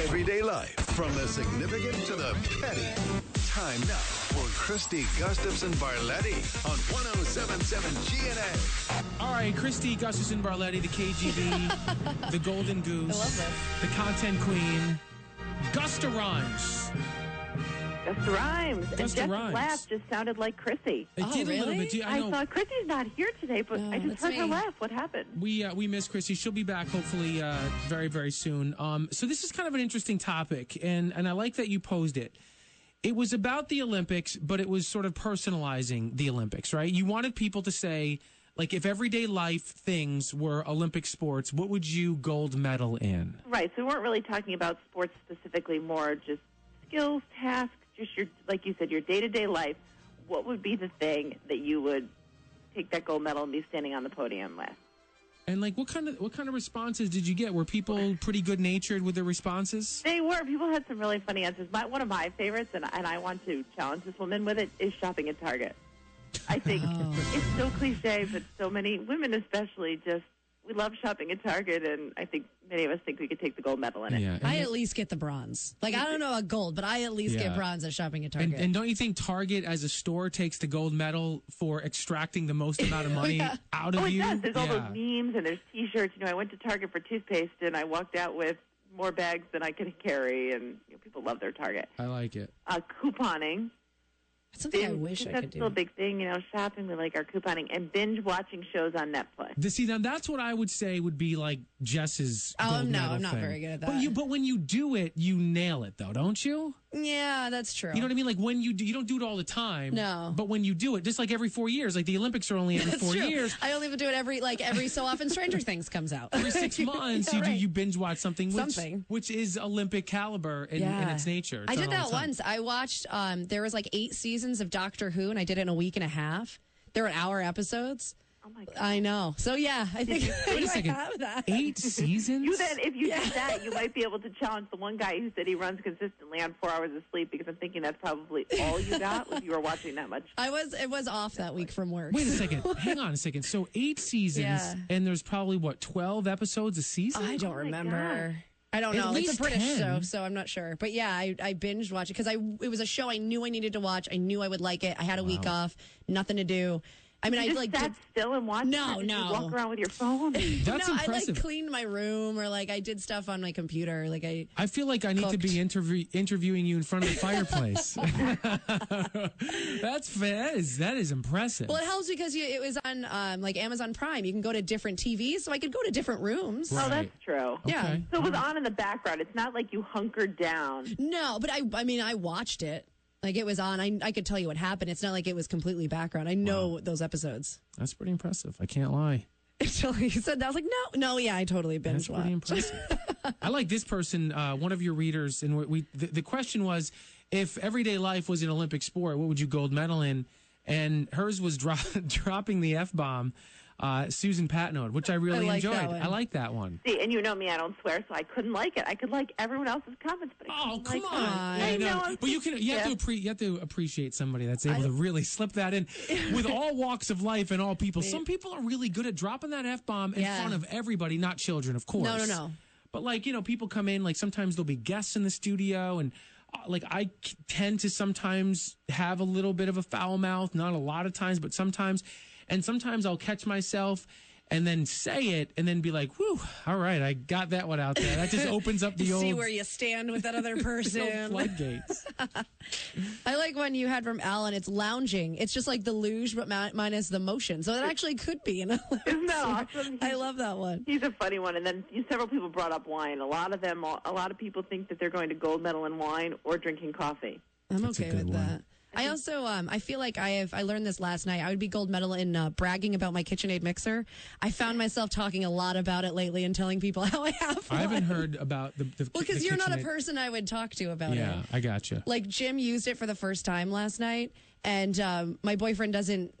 Everyday life, from the significant to the petty. Time now for Christy Gustafson Barletti on 107.7 GNA. All right, Christy Gustafson Barletti, the KGB, the Golden Goose, I love this. the content queen, Gusta Rhymes. Gusta Rhymes. And Gusta Jeff's Rhymes. laugh just sounded like Chrissy. It Oh, did a little really? bit. I thought Chrissy's not here today, but I just that's heard her me. laugh. What happened? We miss Christy. She'll be back hopefully very, very soon. So this is kind of an interesting topic, and I like that you posed it. It was about the Olympics, but it was sort of personalizing the Olympics, right? You wanted people to say, like, if everyday life things were Olympic sports, what would you gold medal in? Right, so we weren't really talking about sports specifically, more just skills, tasks, just your, like you said, your day-to-day life. What would be the thing that you would take that gold medal and be standing on the podium with? And like, what kind of responses did you get? Were people pretty good-natured with their responses? They were. People had some really funny answers. One of my favorites, and I want to challenge this woman with it, is shopping at Target. I think it's so cliche, but so many women especially we love shopping at Target, and I think many of us think we could take the gold medal in it. Yeah. I at least get the bronze. Like, I don't know a gold, but I at least Yeah. get bronze at shopping at Target. And don't you think Target as a store takes the gold medal for extracting the most amount of money out of Oh, it you? does. There's all those memes and there's T-shirts. I went to Target for toothpaste, and I walked out with more bags than I could carry, and people love their Target. I like it. Couponing. That's something I wish I That's could still a do. big thing, shopping. We like our couponing and binge watching shows on Netflix. See, now that's what I would say would be like Jess's Oh, gold no, medal I'm not thing. very good at that. But when you do it, you nail it, though, don't you? Yeah, that's true. You know what I mean? Like when you don't do it all the time. No. But when you do it, just like every 4 years, like the Olympics are only every That's 4 true. years. I only do it every so often. Stranger Things comes out. Every 6 months, Yeah, right. you binge watch something, Something. which is Olympic caliber in its nature. It's I done did all that the time. once. I watched, there was like 8 seasons of Doctor Who, and I did it in a week and a half. They were hour episodes. Oh my God! I know. So yeah, I think Wait a I second. have that. 8 seasons? If you did that, you might be able to challenge the one guy who said he runs consistently on 4 hours of sleep, because I'm thinking that's probably all you got if you were watching that much. It was off that week from work. Wait a second. Hang on a second. So 8 seasons, Yeah. and there's probably, 12 episodes a season? I don't remember. I don't At know. It's least a British 10. show, so I'm not sure. But yeah, I binge watched it because it was a show I knew I needed to watch. I knew I would like it. I had a week off, nothing to do. I mean, You I just like sat still and watched. No, it? Did no. You walk around with your phone. That's no, impressive. I like cleaned my room or like I did stuff on my computer. Like I feel like I need to be interviewing you in front of the fireplace. That is impressive. Well, it helps because it was on like Amazon Prime. You can go to different TVs, so I could go to different rooms. Right. Oh, that's true. Yeah. Okay. So it was on in the background. It's not like you hunkered down. No, but I mean, I watched it. Like it was on. I could tell you what happened. It's not like it was completely background. I know those episodes. That's pretty impressive. I can't lie. Until you said that, I was like, no, yeah, I totally binge That's pretty watched. impressive. I like this person, one of your readers, and the question was, if everyday life was an Olympic sport, what would you gold medal in? And hers was dropping the F-bomb, Susan Patnode, which I really like enjoyed. that one. I like that one. See, and you know me, I don't swear, so I couldn't like it. I could like everyone else's comments, but I Oh, couldn't come like on! it. I know. But you have to appreciate somebody that's able to really slip that in with all walks of life and all people. Some people are really good at dropping that F-bomb in front of everybody, not children, of course. No. But like, people come in, like sometimes there'll be guests in the studio, and like I tend to sometimes have a little bit of a foul mouth, not a lot of times, but sometimes. And sometimes I'll catch myself and then say it and then be like, whew, all right, I got that one out there. That just opens up the old... See where you stand with that other person. the old floodgates. I like one you had from Alan. It's lounging. It's just like the luge, but minus the motion. So it actually could be an Olympic. Isn't that awesome? I love that one. He's a funny one. And then several people brought up wine. A lot of people think that they're going to gold medal in wine or drinking coffee. I'm That's a okay good with one. that. I also, I feel like I learned this last night. I would be gold medal in bragging about my KitchenAid mixer. I found myself talking a lot about it lately and telling people how I have one. I haven't heard about the Well, because you're not a KitchenAid. person I would talk to about it. Yeah, I gotcha. Like Jim used it for the first time last night, and my boyfriend doesn't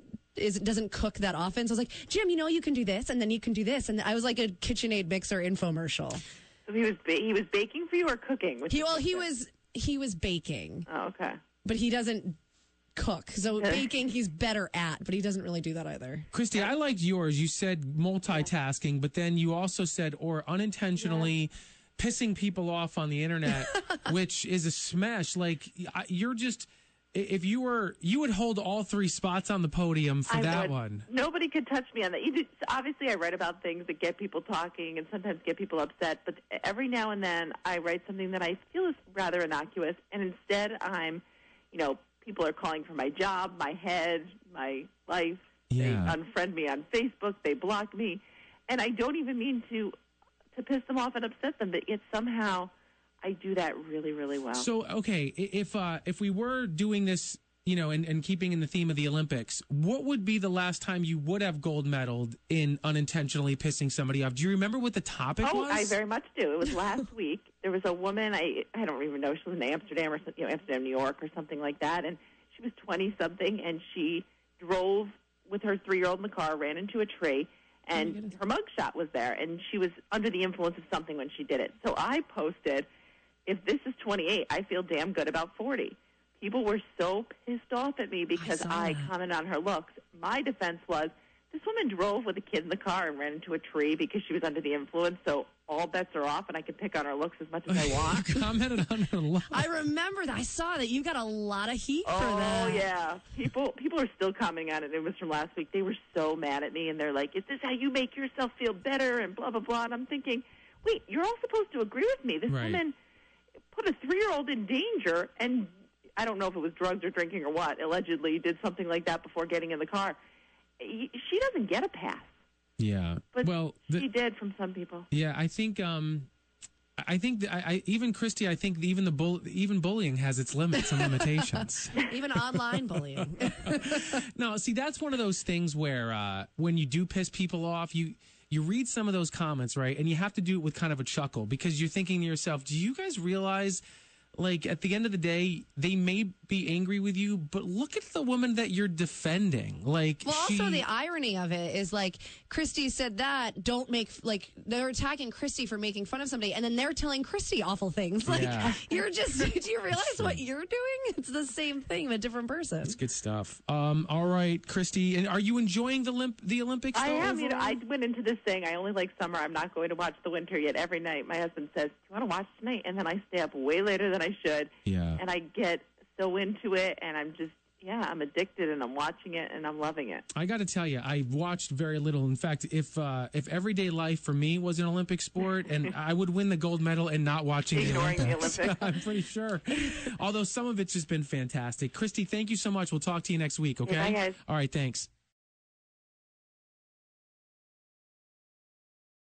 cook that often. So I was like, Jim, you can do this, and then you can do this, and I was like a KitchenAid mixer infomercial. So he was baking for you or cooking? He was baking. Oh, okay. But he doesn't cook. So baking, he's better at, but he doesn't really do that either. Christy, I liked yours. You said multitasking, but then you also said, or unintentionally pissing people off on the internet, which is a smash. Like, you're just, if you would hold all 3 spots on the podium for that one. Nobody could touch me on that. Obviously, I write about things that get people talking and sometimes get people upset, but every now and then I write something that I feel is rather innocuous, and instead people are calling for my job, my head, my life. Yeah. They unfriend me on Facebook. They block me. And I don't even mean to piss them off and upset them, but yet somehow I do that really, really well. So, okay, if we were doing this, and keeping in the theme of the Olympics, what would be the last time you would have gold medaled in unintentionally pissing somebody off? Do you remember what the topic was? Oh, I very much do. It was last week. There was a woman, I don't even know, she was in Amsterdam or Amsterdam, New York or something like that, and she was 20-something, and she drove with her 3-year-old in the car, ran into a tree, and her mugshot was there, and she was under the influence of something when she did it. So I posted, if this is 28, I feel damn good about 40. People were so pissed off at me because I commented on her looks. My defense was, this woman drove with a kid in the car and ran into a tree because she was under the influence, so all bets are off, and I can pick on her looks as much as I want. You commented on her looks. I remember that. I saw that. You got a lot of heat for that. Oh, yeah. People are still commenting on it. It was from last week. They were so mad at me, and they're like, is this how you make yourself feel better, and blah, blah, blah. And I'm thinking, wait, you're all supposed to agree with me. This woman put a 3-year-old in danger, and I don't know if it was drugs or drinking or what, allegedly did something like that before getting in the car. She doesn't get a pass. Yeah. But she did from some people. Yeah, I think even Christy, I think even bullying has its limits and limitations. Even online bullying. No, see, that's one of those things where when you do piss people off, you read some of those comments, right? And you have to do it with kind of a chuckle because you're thinking to yourself, do you guys realize, like, at the end of the day, they may be angry with you, but look at the woman that you're defending. Like, well, also the irony of it is, like, Christy said that, they're attacking Christy for making fun of somebody, and then they're telling Christy awful things. Like, you're just, do you realize what you're doing? It's the same thing, but a different person. It's good stuff. All right, Christy, and are you enjoying the Olympics? I am. I went into this saying I only like summer. I'm not going to watch the winter yet. Every night, my husband says, do you want to watch tonight? And then I stay up way later than I should. Yeah. And I get so into it, and I'm just, I'm addicted, and I'm watching it, and I'm loving it. I got to tell you, I watched very little. In fact, if everyday life for me was an Olympic sport, and I would win the gold medal and not watching the Olympics. I'm pretty sure. Although some of it's just been fantastic. Christy, thank you so much. We'll talk to you next week, okay? Bye, guys. All right, thanks.